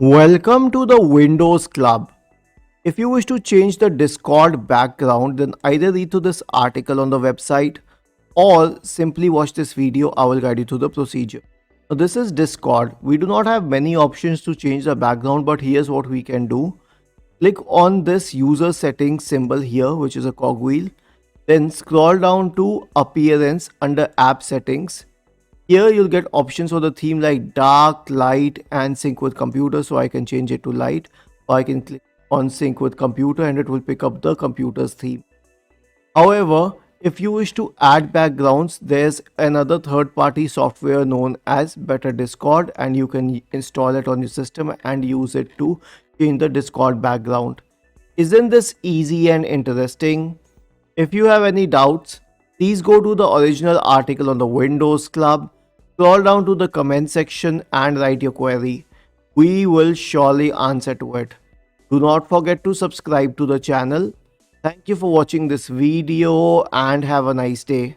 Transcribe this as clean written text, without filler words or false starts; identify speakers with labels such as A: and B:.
A: Welcome to the Windows Club. If you wish to change the Discord background, then either read to this article on the website or simply watch this video. I will guide you through the procedure. So this is Discord. We do not have many options to change the background, but here's what we can do. Click on this user settings symbol here, which is a cogwheel. Then scroll down to appearance under app settings. Here you'll get options for the theme like dark, light and sync with computer. So I can change it to light, or I can click on sync with computer and it will pick up the computer's theme. However, if you wish to add backgrounds, there's another third-party software known as Better Discord and you can install it on your system and use it to change the Discord background. Isn't this easy and interesting? If you have any doubts, please go to the original article on the Windows Club, scroll down to the comment section and write your query. We will surely answer to it. Do not forget to subscribe to the channel. Thank you for watching this video and have a nice day.